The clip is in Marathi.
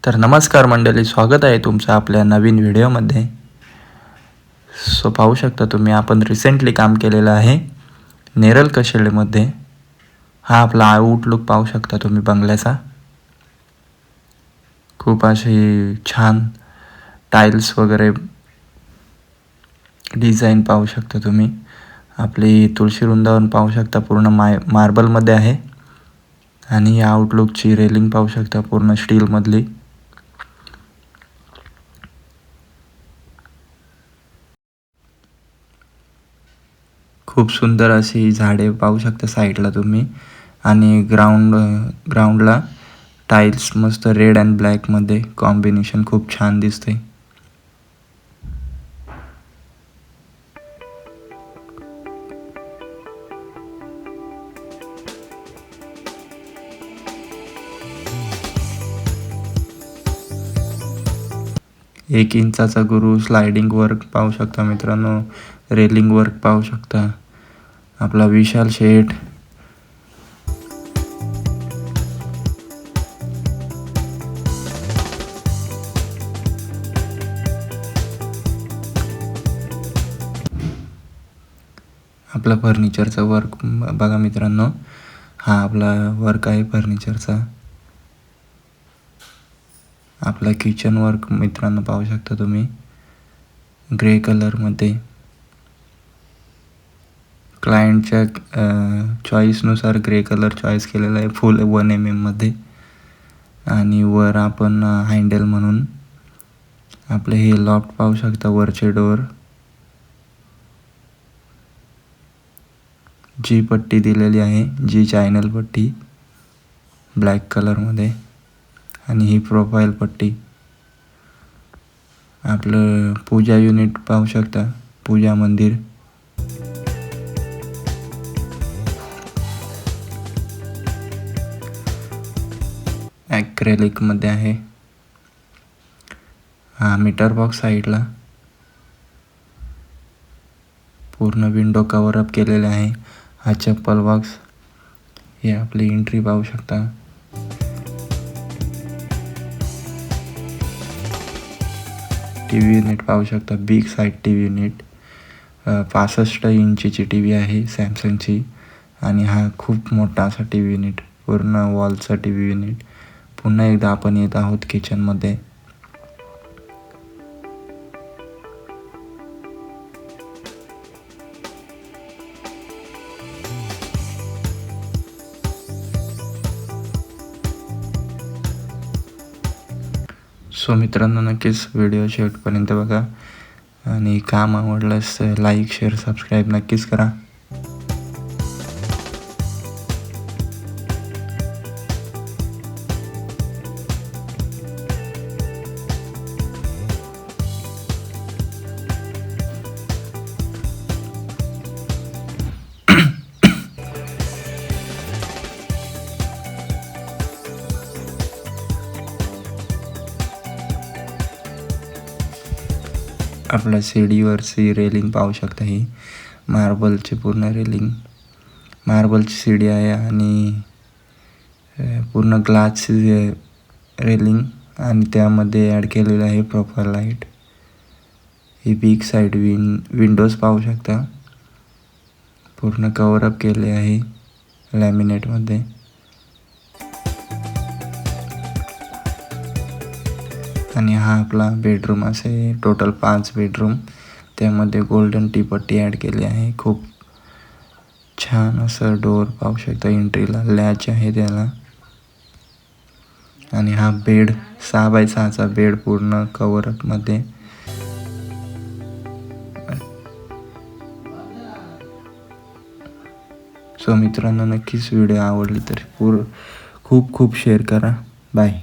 तर नमस्कार मंडळी, स्वागत आहे तुमचं आपल्या नवीन व्हिडिओमध्ये. पाहू शकता तुम्ही, आपण रिसेंटली काम केलेलं आहे नेरल कशेळमध्ये. हा आपला आउटलुक पाहू शकता तुम्ही बंगल्याचा. खूप अशी छान टाईल्स वगैरे डिझाईन पाहू शकता तुम्ही. आपली तुळशी वृंदावन पाहू शकता, पूर्ण मार्बलमध्ये आहे. आणि या आउटलुकची रेलिंग पाहू शकता, पूर्ण स्टीलमधली. खूप सुंदर अशी झाडे पाहू शकता साईडला तुम्ही. आणि ग्राउंडला टाईल्स मस्त रेड अँड ब्लॅकमध्ये कॉम्बिनेशन खूप छान दिसते. एक इंचाचा गुरु, स्लायडिंग वर्क पाहू शकता मित्रांनो, रेलिंग वर्क पाहू शकता. आपला विशाल शेठ. आपला फर्निचरचा वर्क बघा मित्रांनो, हा आपला वर्क आहे फर्निचरचा. आपला किचन वर्क मित्रांनो पाहू शकता तुम्ही, ग्रे कलरमध्ये. क्लायंटच्या चॉईसनुसार ग्रे कलर चॉईस केलेला आहे, फुल 1 mm मध्ये. आणि वर आपण हँडल म्हणून आपले हे लॉफ्ट पाहू शकता, वरचे डोअर. जी पट्टी दिलेली आहे, जी चॅनल पट्टी ब्लॅक कलरमध्ये. आणि ही प्रोफाईल पट्टी. आपलं पूजा युनिट पाहू शकता, पूजा मंदिर. ॲक्रेलिकमध्ये आहे. हा मीटर बॉक्स साईडला पूर्ण विंडो कवर अप केलेले आहे. हा चप्पल बॉक्स. हे आपली एंट्री पाहू शकता. टी व्ही युनिट पाहू शकता, big side TV unit. 65 इंचीची टी व्ही आहे सॅमसंगची. आणि हा खूप मोठा असा टी व्ही युनिट, पूर्ण वॉलचा टी व्ही युनिट. पुन्हा एकदा आपण येत आहोत किचनमध्ये. मित्रांनो, नक्कीच व्हिडिओ शेवटपर्यंत बघा. आणि काम आवडल्यास लाईक, शेअर, सबस्क्राईब नक्कीच करा. आपल्या सीडीवरची रेलिंग पाहू शकता, ही मार्बलची पूर्ण रेलिंग, मार्बलची सीडी आहे. आणि पूर्ण ग्लासची रेलिंग. आणि त्यामध्ये ॲड केलेलं आहे प्रोफाईल लाईट. ही बिग साईड विंडोज पाहू शकता, पूर्ण कवरअप केले आहे लॅमिनेटमध्ये. आणि हा आपला बेडरूम असे टोटल 5 बेडरूम. त्यामध्ये गोल्डन टीपट्टी ॲड केली आहे. खूप छान असं डोअर पाहू शकता, एंट्रीला लॅच आहे त्याला. आणि हा बेड 6x6चा बेड, पूर्ण कवरअपमध्ये. मित्रांनो, नक्कीच व्हिडिओ आवडली तर खूप खूप शेअर करा. बाय.